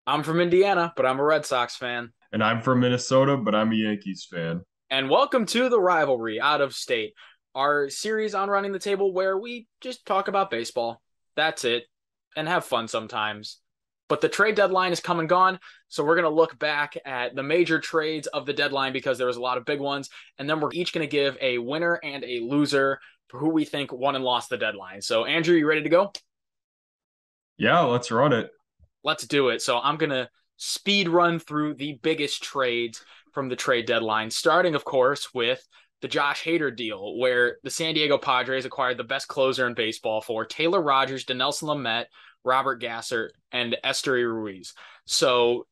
I'm from Indiana, but I'm a Red Sox fan. And I'm from Minnesota, but I'm a Yankees fan. And welcome to the Rivalry out of state, our series on running the table where we just talk about baseball. That's it, and have fun sometimes. But the trade deadline is come and gone, so we're going to look back at the major trades of the deadline because there was a lot of big ones, and then we're each going to give a winner and a loser for who we think won and lost the deadline. So, Andrew, you ready to go? Yeah, let's run it. Let's do it. So I'm going to speed run through the biggest trades from the trade deadline, starting, of course, with the Josh Hader deal, where the San Diego Padres acquired the best closer in baseball for Taylor Rogers, Dinelson Lamet, Robert Gasser, and Esteury Ruiz. So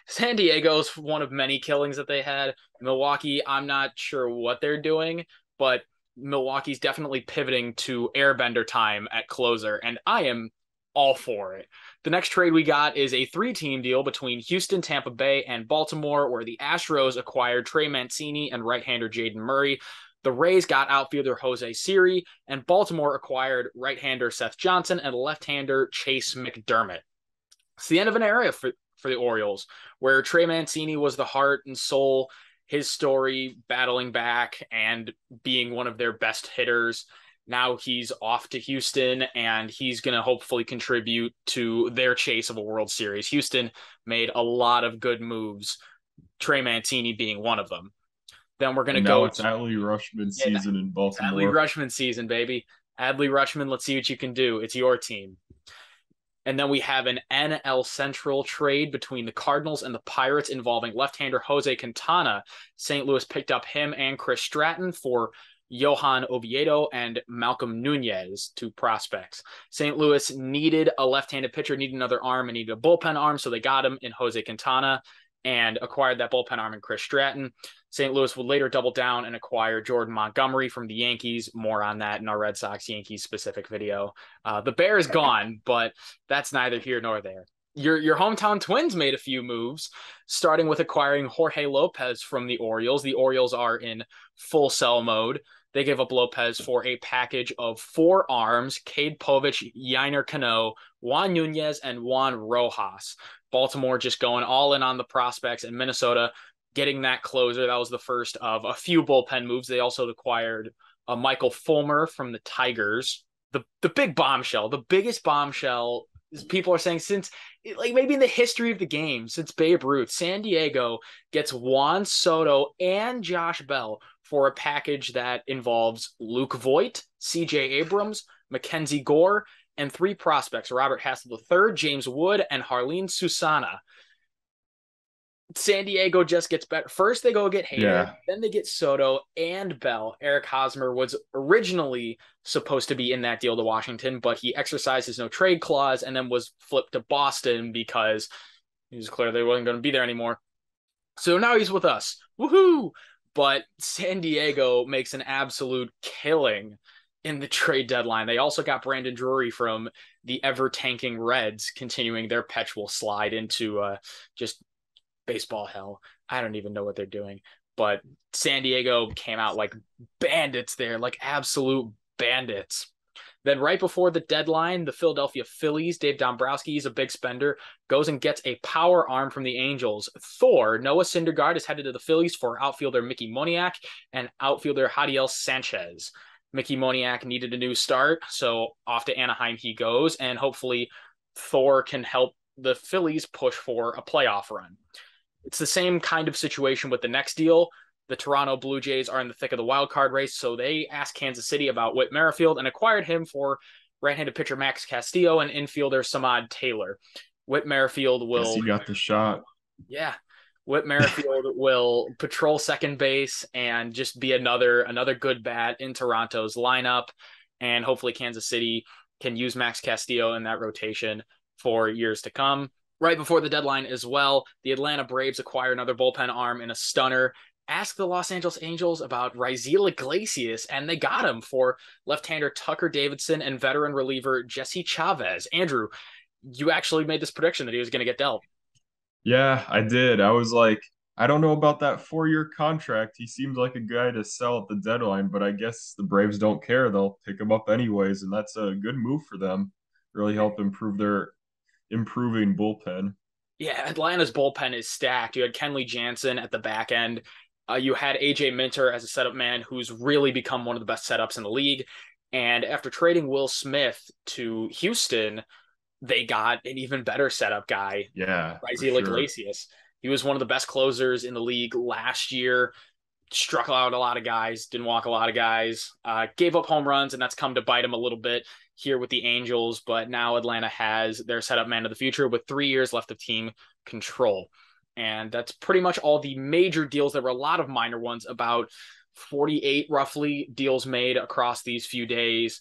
San Diego's one of many killings that they had. Milwaukee, I'm not sure what they're doing, but Milwaukee's definitely pivoting to airbender time at closer, and I am all for it. The next trade we got is a three-team deal between Houston, Tampa Bay, and Baltimore, where the Astros acquired Trey Mancini and right-hander Jaden Murray. The Rays got outfielder Jose Siri, and Baltimore acquired right-hander Seth Johnson and left-hander Chase McDermott. It's the end of an era for the Orioles, where Trey Mancini was the heart and soul, his story battling back and being one of their best hitters. Now he's off to Houston, and he's going to hopefully contribute to their chase of a World Series. Houston made a lot of good moves, Trey Mancini being one of them. Then we're going to And go now to it's Adley Rutschman yeah, season in Adley Baltimore. Rutschman season, baby. Adley Rutschman, let's see what you can do. It's your team. And then we have an NL Central trade between the Cardinals and the Pirates involving left-hander Jose Quintana. St. Louis picked up him and Chris Stratton for Johan Oviedo and Malcolm Nunez, two prospects. St. Louis needed a left-handed pitcher, needed another arm, and needed a bullpen arm, so they got him in Jose Quintana and acquired that bullpen arm in Chris Stratton. St. Louis would later double down and acquire Jordan Montgomery from the Yankees. More on that in our Red Sox Yankees specific video. The Bear is gone, but that's neither here nor there. Your hometown Twins made a few moves, starting with acquiring Jorge Lopez from the Orioles. The Orioles are in full sell mode. They gave up Lopez for a package of four arms: Cade Povich, Yainer Cano, Juan Nunez, and Juan Rojas. Baltimore just going all in on the prospects, and Minnesota getting that closer. That was the first of a few bullpen moves. They also acquired Michael Fulmer from the Tigers. The big bombshell, the biggest bombshell, people are saying since like maybe in the history of the game, since Babe Ruth. San Diego gets Juan Soto and Josh Bell for a package that involves Luke Voigt, CJ Abrams, Mackenzie Gore, and three prospects: Robert Hassel III, James Wood, and Harleen Susana. San Diego just gets better. First, they go get Hader, Yeah. then they get Soto and Bell. Eric Hosmer was originally supposed to be in that deal to Washington, but he exercised his no trade clause and then was flipped to Boston because he was clear they wasn't going to be there anymore. So now he's with us. Woohoo! But San Diego makes an absolute killing in the trade deadline. They also got Brandon Drury from the ever tanking Reds, continuing their perpetual slide into just baseball hell. I don't even know what they're doing. But San Diego came out like bandits there, like absolute bandits. Then right before the deadline, the Philadelphia Phillies, Dave Dombrowski, is a big spender, goes and gets a power arm from the Angels. Thor, Noah Syndergaard, is headed to the Phillies for outfielder Mickey Moniak and outfielder Hadiel Sanchez. Mickey Moniak needed a new start, so off to Anaheim he goes, and hopefully Thor can help the Phillies push for a playoff run. It's the same kind of situation with the next deal. The Toronto Blue Jays are in the thick of the wild card race, so they asked Kansas City about Whit Merrifield and acquired him for right-handed pitcher Max Castillo and infielder Samad Taylor. Whit Merrifield Guess will, he got the shot. yeah, Whit Merrifield will patrol second base and just be another good bat in Toronto's lineup, and hopefully Kansas City can use Max Castillo in that rotation for years to come. Right before the deadline as well, the Atlanta Braves acquire another bullpen arm in a stunner. Ask the Los Angeles Angels about Raisel Iglesias, and they got him for left-hander Tucker Davidson and veteran reliever Jesse Chavez. Andrew, you actually made this prediction that he was going to get dealt. Yeah, I did. I was like, I don't know about that 4-year contract. He seems like a guy to sell at the deadline, but I guess the Braves don't care. They'll pick him up anyways, and that's a good move for them. Really help improve their improving bullpen. Yeah, Atlanta's bullpen is stacked. You had Kenley Jansen at the back end. You had AJ Minter as a setup man who's really become one of the best setups in the league. And after trading Will Smith to Houston, they got an even better setup guy, Yeah, for Raisel sure. Iglesias. He was one of the best closers in the league last year. Struck out a lot of guys, didn't walk a lot of guys, gave up home runs, and that's come to bite him a little bit here with the Angels. But now Atlanta has their setup man of the future with 3 years left of team control. And that's pretty much all the major deals. There were a lot of minor ones, about 48 roughly deals made across these few days.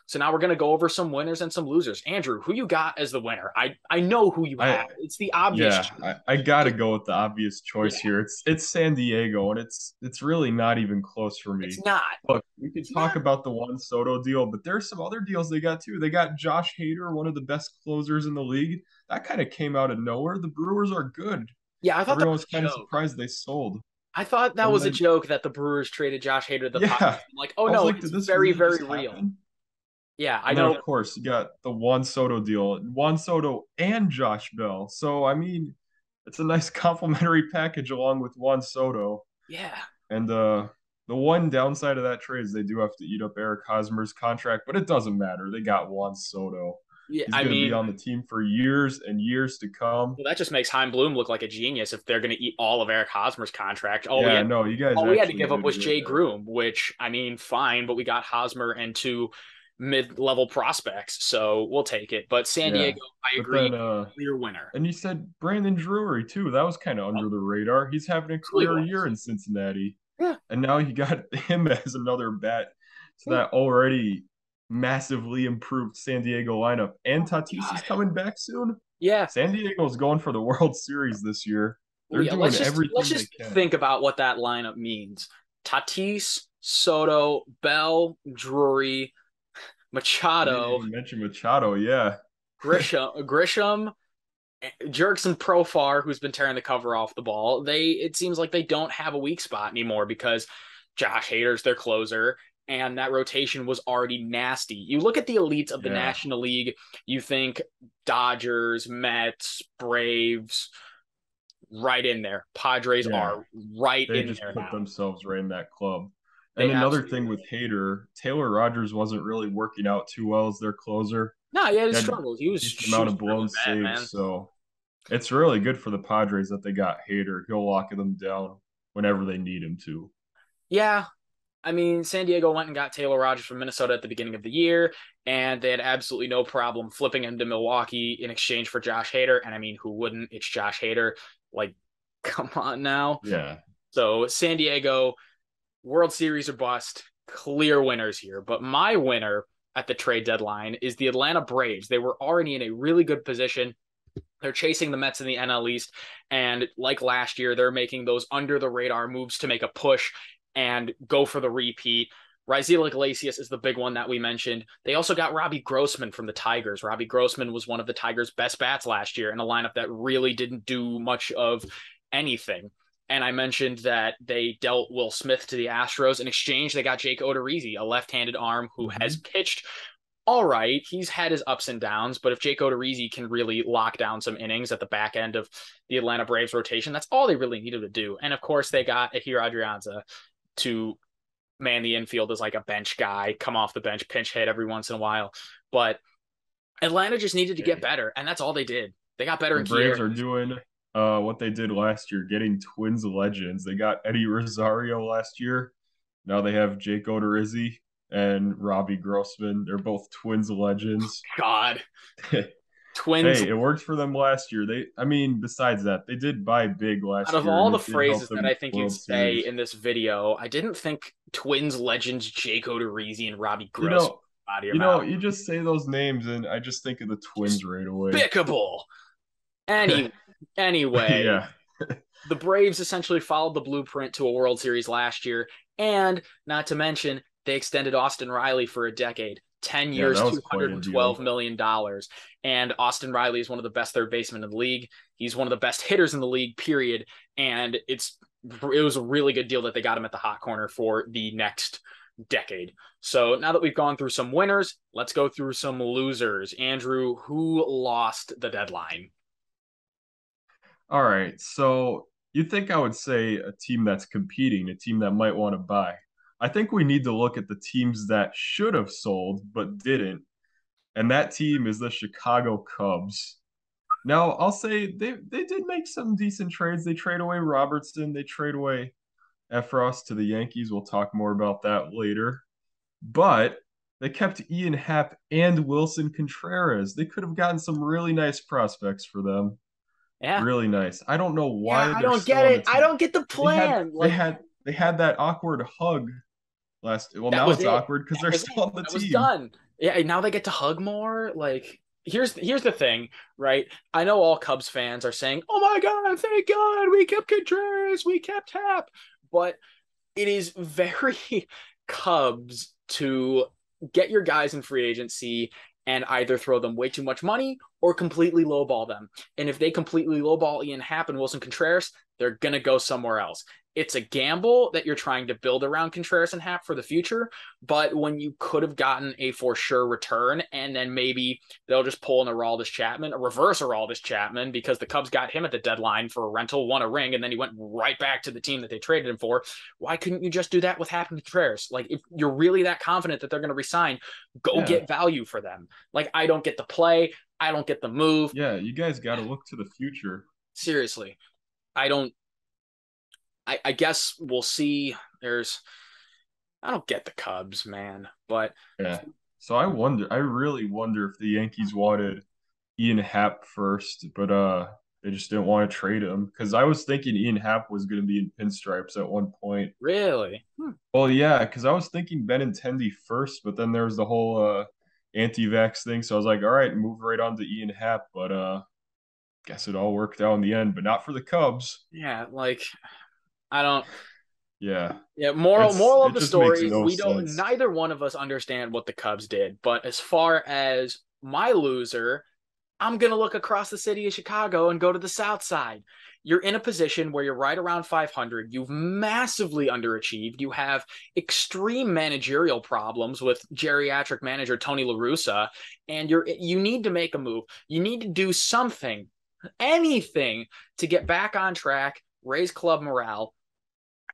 So now we're going to go over some winners and some losers. Andrew, who you got as the winner? I know who you have. I It's the obvious Yeah, choice. I gotta go with the obvious choice Yeah, here. It's San Diego, and it's really not even close for it's me. not. Look, we could It's talk not. about the Juan Soto deal, but there's some other deals they got too. They got Josh Hader, one of the best closers in the league. That kind of came out of nowhere. The Brewers are good. Yeah, I thought that Everyone was was a kind of joke. surprised they sold. I thought that And was a then, joke that the Brewers traded Josh Hader to the yeah, Padres. I'm like, oh I was no, like, it's did this very, really very just real. happen? Yeah, I And then, know. of course, you got the Juan Soto deal, Juan Soto and Josh Bell. So, I mean, it's a nice complimentary package along with Juan Soto. Yeah. And the one downside of that trade is they do have to eat up Eric Hosmer's contract, but it doesn't matter. They got Juan Soto. Yeah, He's I going to be mean, on the team for years and years to come. well, that just makes Heim Bloom look like a genius if they're going to eat all of Eric Hosmer's contract. Yeah, no, you guys All we had to actually give up did was good Jay there. Groom, which I mean, fine, but we got Hosmer and two mid-level prospects, so we'll take it. But San Yeah. Diego, I But then agree, clear winner. and you said Brandon Drury too. That was kind of Oh, under the radar. He's having a really career year was. in Cincinnati. Yeah, And now you got him as another bat to yeah. that already massively improved San Diego lineup. And Oh my Tatis is God. coming back soon. Yeah. San Diego's going for the World Series this year. Well, They're yeah, doing let's everything they just can. think about what that lineup means. Tatis, Soto, Bell, Drury, We didn't Machado, even mention Machado. Yeah. Grisham, Jerkson Profar, who's been tearing the cover off the ball. It seems like they don't have a weak spot anymore because Josh Hader's their closer, and that rotation was already nasty. You look at the elites of the Yeah. National League, you think Dodgers, Mets, Braves, right in there. Padres Yeah. are right They in just there put now. themselves right in that club. And They another absolutely thing with Hader, Taylor Rogers wasn't really working out too well as their closer. no, he had He his had a struggles. He was decent amount of blown struggling bad, saves, man. so it's really good for the Padres that they got Hader. He'll lock them down whenever they need him to. Yeah, I mean, San Diego went and got Taylor Rogers from Minnesota at the beginning of the year, and they had absolutely no problem flipping him to Milwaukee in exchange for Josh Hader. And I mean, who wouldn't? It's Josh Hader. Like, come on now. Yeah. So San Diego, World Series or bust, clear winners here. But my winner at the trade deadline is the Atlanta Braves. They were already in a really good position. They're chasing the Mets in the NL East. And like last year, they're making those under the radar moves to make a push and go for the repeat. Raisel Iglesias is the big one that we mentioned. They also got Robbie Grossman from the Tigers. Robbie Grossman was one of the Tigers' best bats last year in a lineup that really didn't do much of anything. And I mentioned that they dealt Will Smith to the Astros. In exchange, they got Jake Odorizzi, a left-handed arm who has Hmm. pitched all right. He's had his ups and downs, but if Jake Odorizzi can really lock down some innings at the back end of the Atlanta Braves rotation, that's all they really needed to do. And of course, they got Ahir Adrianza to man the infield as like a bench guy, come off the bench, pinch hit every once in a while. But Atlanta just needed to get Hey, better, and that's all they did. They got better the in key Braves are areas. doing what they did last year, getting Twins legends. They got Eddie Rosario last year. Now they have Jake Odorizzi and Robbie Grossman. They're both Twins legends. God, Twins. Hey, it worked for them last year. I mean, besides that, they did buy big Out last of year, all and the it did help phrases them that win I the think you'd World say Series. in this video, I didn't think Twins legends Jake Odorizzi and Robbie You Gross know, out of your mouth. you just say those names, and I just think of the Twins right away. Despicable. Any anyway, Yeah, the Braves essentially followed the blueprint to a World Series last year, and not to mention they extended Austin Riley for a decade. 10 yeah, years, that was quite a $212 deal. million. And Austin Riley is one of the best third basemen in the league. He's one of the best hitters in the league, period. And it was a really good deal that they got him at the hot corner for the next decade. So now that we've gone through some winners, let's go through some losers. Andrew, who lost the deadline? All right. So you think I would say a team that's competing, a team that might want to buy. I think we need to look at the teams that should have sold but didn't. And that team is the Chicago Cubs. Now, I'll say they did make some decent trades. They trade away Robertson, they trade away Efros to the Yankees. We'll talk more about that later. But they kept Ian Happ and Wilson Contreras. They could have gotten some really nice prospects for them. Yeah. Really nice. I don't know Yeah, why I they're don't still get on the it. I team. don't get the They had plan. they Like had they had that awkward hug last. Well, that now was it's it. awkward because That they're was still it. on the That was team. done. Yeah, now they get to hug more. Like here's the thing, right? I know all Cubs fans are saying, "Oh my God, thank God we kept Contreras, we kept Hap," but it is very Cubs to get your guys in free agency and either throw them way too much money or completely lowball them. And if they completely lowball Ian Happ and Wilson Contreras, they're going to go somewhere else. It's a gamble that you're trying to build around Contreras and Happ for the future. But when you could have gotten a for sure return, and then maybe they'll just pull in a Aroldis Chapman, a reverse Aroldis Chapman, because the Cubs got him at the deadline for a rental, won a ring, and then he went right back to the team that they traded him for. Why couldn't you just do that with Happ and Contreras? Like, if you're really that confident that they're going to resign, go Yeah, get value for them. Like, I don't get the play. I don't get the move. yeah. You guys got to look to the future. Seriously, I don't. I guess we'll see. I don't get the Cubs, man. But Yeah. So I wonder. I really wonder if the Yankees wanted Ian Happ first, but they just didn't want to trade him because I was thinking Ian Happ was going to be in pinstripes at one point. really, Well, yeah, because I was thinking Benintendi first, but then there was the whole anti-vax thing, so I was like, all right, move right on to Ian Happ, but guess it all worked out in the end, but not for the Cubs. yeah, like I don't. Yeah, Yeah, moral it of the just makes story, no we don't sense. neither one of us understand what the Cubs did. But as far as my loser, I'm going to look across the city of Chicago and go to the South Side. You're in a position where you're right around 500. You've massively underachieved. You have extreme managerial problems with geriatric manager Tony La Russa, and you need to make a move. You need to do something, anything to get back on track, raise club morale,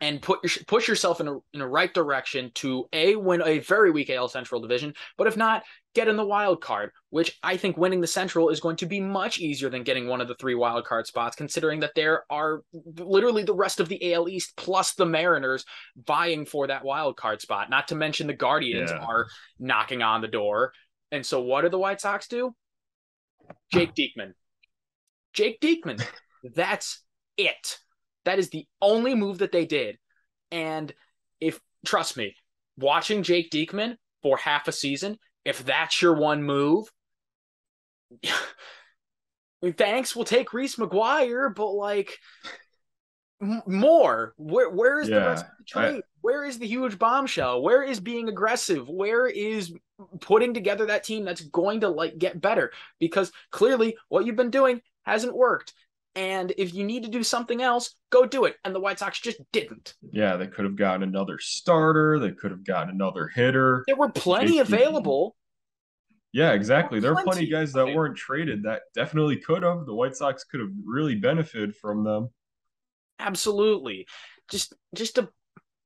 and push yourself in a right direction to win a very weak AL Central division, but if not, get in the wild card, which I think winning the Central is going to be much easier than getting one of the three wild card spots, considering that there are literally the rest of the AL East plus the Mariners vying for that wild card spot. Not to mention the Guardians Yeah, are knocking on the door. And so, what do the White Sox do? Jake Diekman. Jake Diekman. That's it. That is the only move that they did. And if, trust me, watching Jake Diekman for half a season, if that's your one move, thanks, we'll take Reese McGuire, but like more. Where is the rest yeah. of the I trade? Where is the huge bombshell? Where is being aggressive? Where is putting together that team that's going to like get better? Because clearly what you've been doing hasn't worked. And if you need to do something else, go do it. And the White Sox just didn't. yeah, they could have gotten another starter. They could have gotten another hitter. There were plenty Jake Diekman. available. Yeah, There were exactly. There are plenty of plenty guys that available. weren't traded that definitely could have. The White Sox could have really benefited from them. Absolutely. Just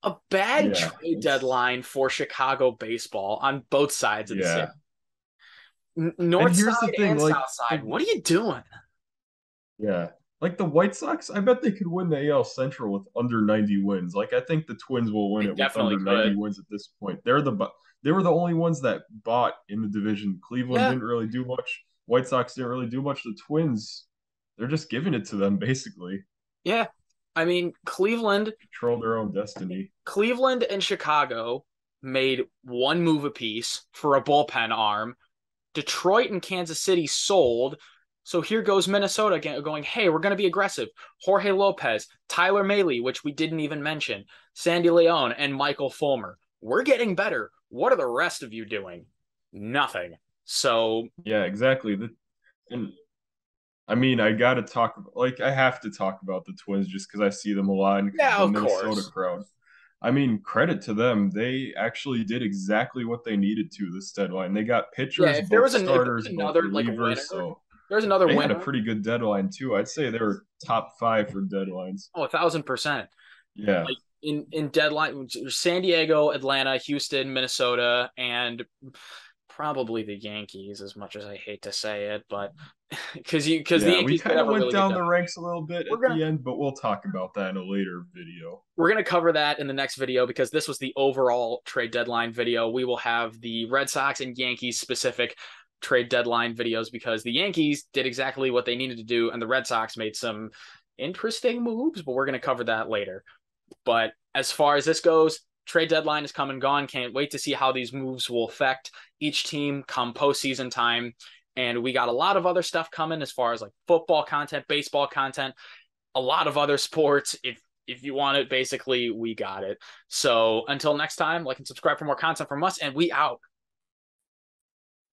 a bad Yeah, trade deadline for Chicago baseball on both sides of the city. yeah. And North here's the side thing, and like south side. the What are you doing? yeah, like the White Sox, I bet they could win the AL Central with under 90 wins. Like I think the Twins will win They it with definitely under 90 could. wins at this point. They were the only ones that bought in the division. Cleveland Yeah, didn't really do much. White Sox didn't really do much. The Twins, they're just giving it to them basically. yeah. I mean, Control their own destiny. Cleveland and Chicago made one move apiece for a bullpen arm. Detroit and Kansas City sold. So here goes Minnesota going, hey, we're going to be aggressive. Jorge Lopez, Tyler Mahle, which we didn't even mention, Sandy Leon, and Michael Fulmer. We're getting better. What are the rest of you doing? Nothing. So, Yeah, exactly. And I mean, I got to talk like I have to talk about the Twins just because I see them a lot in yeah, the of Minnesota course. crowd. I mean, credit to them. They actually did exactly what they needed to this deadline. They got Yeah, pitchers, if there both was if there was starters, both another like relievers. winner, So, There's another They had a winner. pretty good deadline too. I'd say they were top five for deadlines. Oh, 1,000%. Yeah, Like in deadline, San Diego, Atlanta, Houston, Minnesota, and probably the Yankees. As much as I hate to say it, but because the yeah. We Yankees did kind of have a went really good down the deadline. ranks a little bit We're at gonna the end, but we'll talk about that in a later video. we're gonna cover that in the next video because this was the overall trade deadline video. We will have the Red Sox and Yankees specific trade deadline videos because the Yankees did exactly what they needed to do, and the Red Sox made some interesting moves. But we're gonna cover that later. But as far as this goes, trade deadline is come and gone. Can't wait to see how these moves will affect each team come postseason time. And we got a lot of other stuff coming as far as like football content, baseball content, a lot of other sports. If you want it, basically, we got it. So until next time, like and subscribe for more content from us, and we out.